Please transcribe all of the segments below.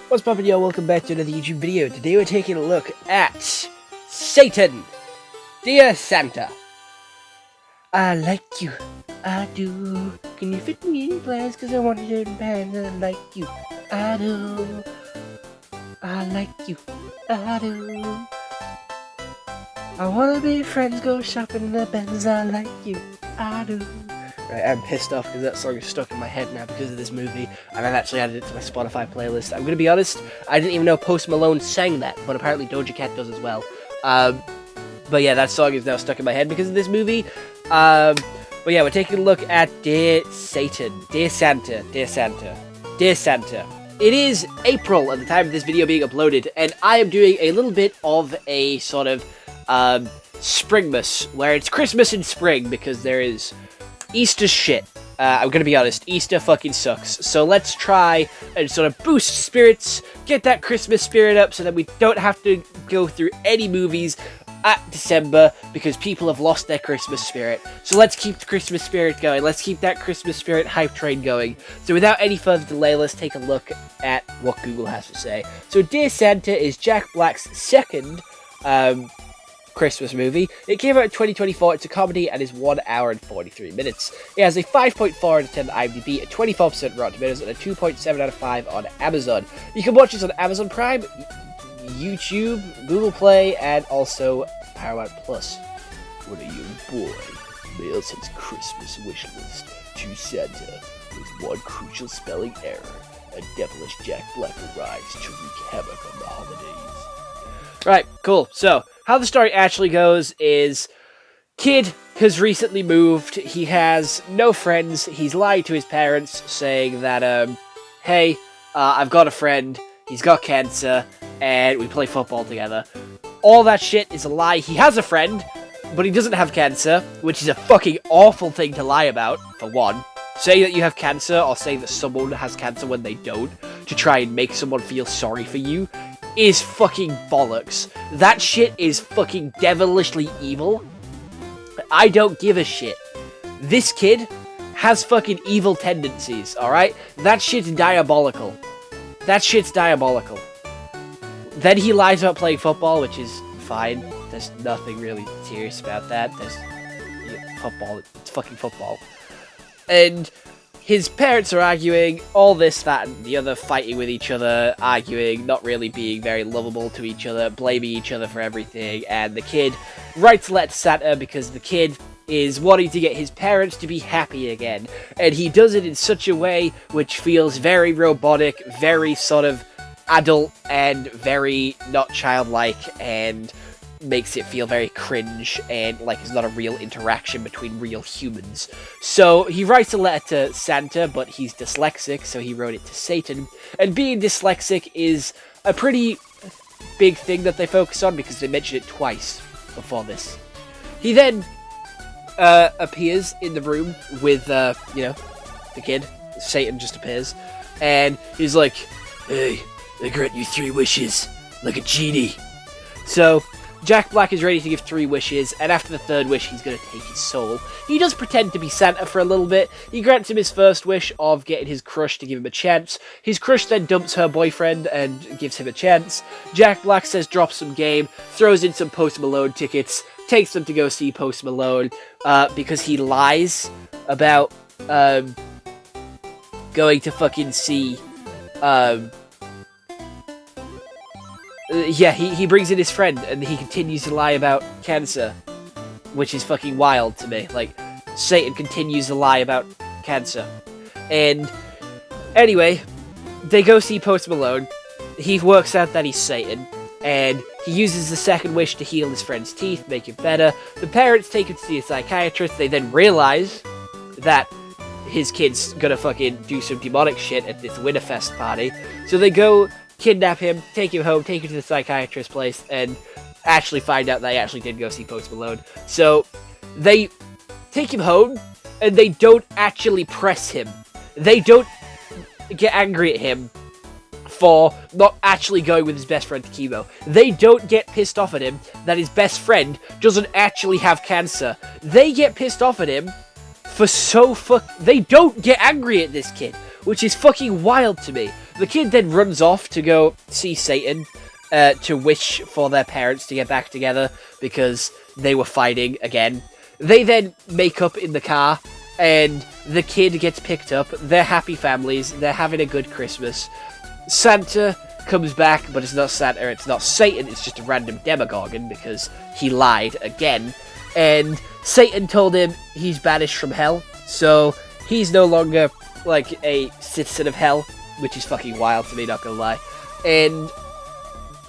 What's poppin', yo? Welcome back to another YouTube video. Today we're taking a look at Satan. Dear Santa, I like you, I do. Can you fit me in plans? Cause I want you in pants. I like you, I do. I like you, I do. I wanna be friends, go shopping in the Benz. I like you, I do. Right, I'm pissed off because that song is stuck in my head now because of this movie, and I've actually added it to my Spotify playlist. I'm gonna be honest, I didn't even know Post Malone sang that, but apparently Doja Cat does as well. But yeah, that song is now stuck in my head because of this movie. But yeah, we're taking a look at Dear Satan. Dear Santa. Dear Santa. Dear Santa. It is April at the time of this video being uploaded, and I am doing a little bit of a sort of Springmas, where it's Christmas in spring because there is Easter shit. I'm gonna be honest, Easter fucking sucks. So let's try and sort of boost spirits, get that Christmas spirit up so that we don't have to go through any movies at December because people have lost their Christmas spirit. So let's keep the Christmas spirit going. Let's keep that Christmas spirit hype train going. So without any further delay, let's take a look at what Google has to say. So Dear Santa is Jack Black's second Christmas movie. It came out in 2024. It's a comedy and is 1 hour and 43 minutes. It has a 5.4 out of 10 on IMDb, a 24% Rotten Tomatoes, and a 2.7 out of 5 on Amazon. You can watch this on Amazon Prime, YouTube, Google Play, and also Paramount Plus. What a young boy mails his Christmas wish list to Santa with one crucial spelling error. A devilish Jack Black arrives to wreak havoc on the holidays. Right, cool. So, how the story actually goes is, kid has recently moved, he has no friends, he's lied to his parents saying that, hey, I've got a friend, he's got cancer, and we play football together. All that shit is a lie. He has a friend, but he doesn't have cancer, which is a fucking awful thing to lie about, for one. Say that you have cancer, or say that someone has cancer when they don't, to try and make someone feel sorry for you, is fucking bollocks. That shit is fucking devilishly evil. I don't give a shit. This kid has fucking evil tendencies, alright? That shit's diabolical. That shit's diabolical. Then he lies about playing football, which is fine. There's nothing really serious about that. There's football. It's fucking football. And his parents are arguing, all this, that, and the other, fighting with each other, arguing, not really being very lovable to each other, blaming each other for everything, and the kid writes a letter to Santa because the kid is wanting to get his parents to be happy again, and he does it in such a way which feels very robotic, very sort of adult, and very not childlike, and makes it feel very cringe and like it's not a real interaction between real humans. So he writes a letter to Santa, but he's dyslexic, so he wrote it to Satan. And being dyslexic is a pretty big thing that they focus on because they mention it twice before this. He then appears in the room with, the kid. Satan just appears. And he's like, hey, I grant you 3 wishes, like a genie. So Jack Black is ready to give 3 wishes, and after the 3rd wish, he's going to take his soul. He does pretend to be Santa for a little bit. He grants him his first wish of getting his crush to give him a chance. His crush then dumps her boyfriend and gives him a chance. Jack Black says drop some game, throws in some Post Malone tickets, takes them to go see Post Malone, because he lies about, going to fucking see, yeah, he brings in his friend, and he continues to lie about cancer, which is fucking wild to me. Like, Satan continues to lie about cancer. And, anyway, they go see Post Malone. He works out that he's Satan, and he uses the 2nd wish to heal his friend's teeth, make it better. The parents take him to see a psychiatrist. They then realize that his kid's gonna fucking do some demonic shit at this Winterfest party. So they go kidnap him, take him home, take him to the psychiatrist's place, and actually find out they actually did go see Post Malone. So, they take him home, and they don't actually press him. They don't get angry at him for not actually going with his best friend to chemo. They don't get pissed off at him that his best friend doesn't actually have cancer. They get pissed off at him for they don't get angry at this kid, which is fucking wild to me. The kid then runs off to go see Satan, to wish for their parents to get back together because they were fighting again. They then make up in the car, and the kid gets picked up. They're happy families. They're having a good Christmas. Santa comes back, but it's not Santa, it's not Satan, it's just a random Demogorgon because he lied again. And Satan told him he's banished from hell, so he's no longer, like, a citizen of hell, which is fucking wild to me, not gonna lie. And,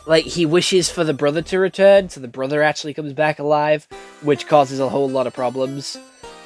like, he wishes for the brother to return, so the brother actually comes back alive, which causes a whole lot of problems.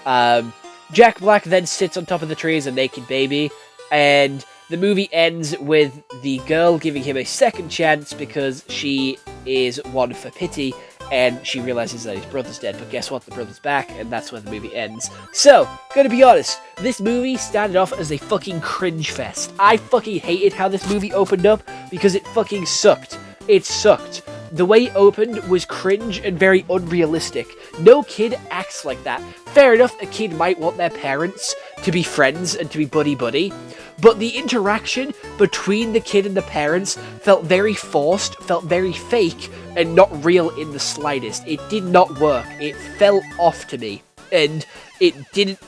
Jack Black then sits on top of the tree as a naked baby, and the movie ends with the girl giving him a second chance because she is one for pity, and she realizes that his brother's dead, but guess what? The brother's back, and that's where the movie ends. So, gonna be honest, this movie started off as a fucking cringe fest. I fucking hated how this movie opened up, because it fucking sucked. It sucked. The way it opened was cringe and very unrealistic. No kid acts like that. Fair enough, a kid might want their parents to be friends and to be buddy-buddy, but the interaction between the kid and the parents felt very forced, felt very fake, and not real in the slightest. It did not work. It fell off to me, and it didn't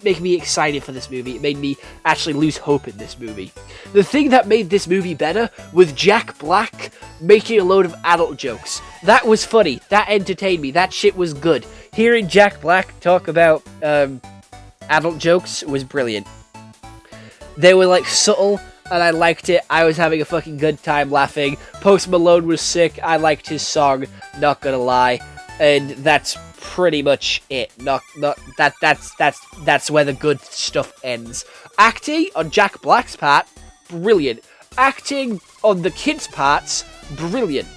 make me excited for this movie. It made me actually lose hope in this movie. The thing that made this movie better was Jack Black making a load of adult jokes. That was funny. That entertained me. That shit was good. Hearing Jack Black talk about adult jokes was brilliant. They were, like, subtle, and I liked it. I was having a fucking good time laughing. Post Malone was sick. I liked his song, not gonna lie. And that's pretty much it. That's where the good stuff ends. Acting on Jack Black's part, brilliant. Acting on the kids' parts, brilliant.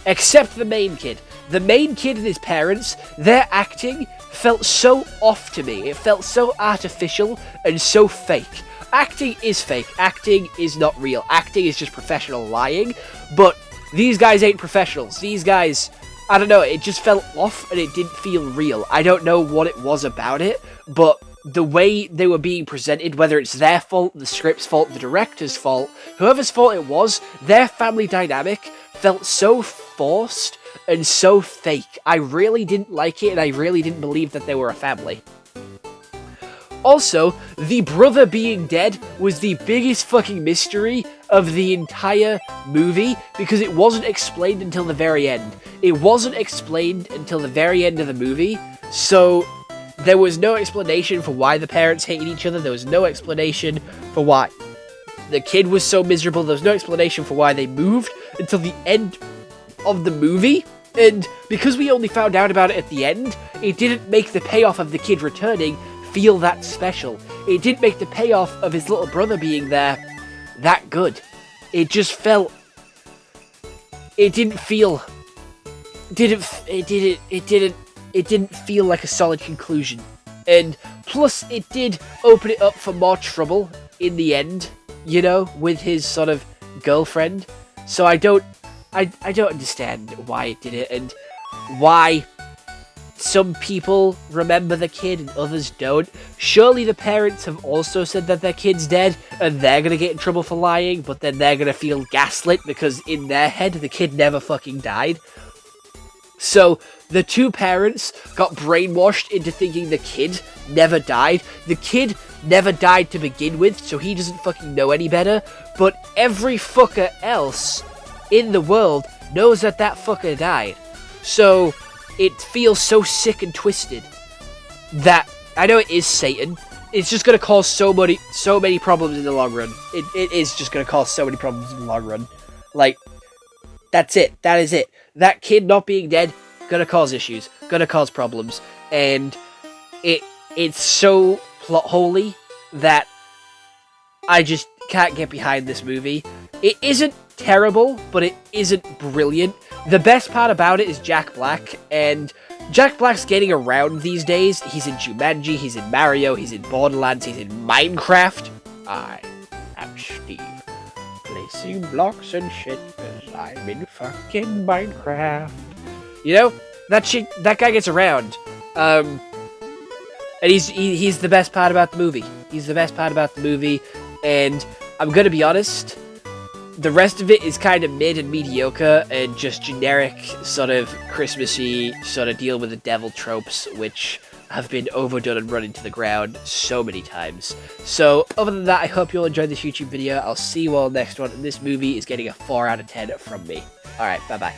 Except the main kid. The main kid and his parents, their acting felt so off to me. It felt so artificial and so fake. Acting is fake. Acting is not real. Acting is just professional lying. But these guys ain't professionals. These guys, I don't know, it just felt off and it didn't feel real. I don't know what it was about it, but the way they were being presented, whether it's their fault, the script's fault, the director's fault, whoever's fault it was, their family dynamic felt so forced and so fake. I really didn't like it, and I really didn't believe that they were a family. Also, the brother being dead was the biggest fucking mystery of the entire movie, because it wasn't explained until the very end. It wasn't explained until the very end of the movie, so there was no explanation for why the parents hated each other. There was no explanation for why the kid was so miserable. There was no explanation for why they moved until the end of the movie. And because we only found out about it at the end, it didn't make the payoff of the kid returning feel that special. It didn't make the payoff of his little brother being there that good. It just felt... It didn't feel like a solid conclusion. And plus, it did open it up for more trouble in the end, you know, with his sort of girlfriend. So I don't understand why it did it, and why some people remember the kid and others don't. Surely the parents have also said that their kid's dead, and they're gonna get in trouble for lying, but then they're gonna feel gaslit because in their head the kid never fucking died. So the two parents got brainwashed into thinking the kid never died. The kid never died to begin with, so he doesn't fucking know any better. But every fucker else in the world knows that that fucker died. So it feels so sick and twisted that, I know it is Satan, it's just gonna cause so many problems in the long run. It is just gonna cause so many problems in the long run. Like, that's it. That is it. That kid not being dead, gonna cause issues, gonna cause problems, and it's so plot holy that I just can't get behind this movie. It isn't terrible, but it isn't brilliant. The best part about it is Jack Black, and Jack Black's getting around these days. He's in Jumanji, he's in Mario, he's in Borderlands, he's in Minecraft. I am Steve, placing blocks and shit, cause I'm in fucking Minecraft. You know, that guy gets around. And he's the best part about the movie. He's the best part about the movie, and I'm gonna be honest, the rest of it is kind of mid and mediocre and just generic sort of Christmassy sort of deal with the devil tropes, which have been overdone and run into the ground so many times. So other than that, I hope you all enjoyed this YouTube video. I'll see you all next one, and this movie is getting a 4 out of 10 from me. Alright, bye bye.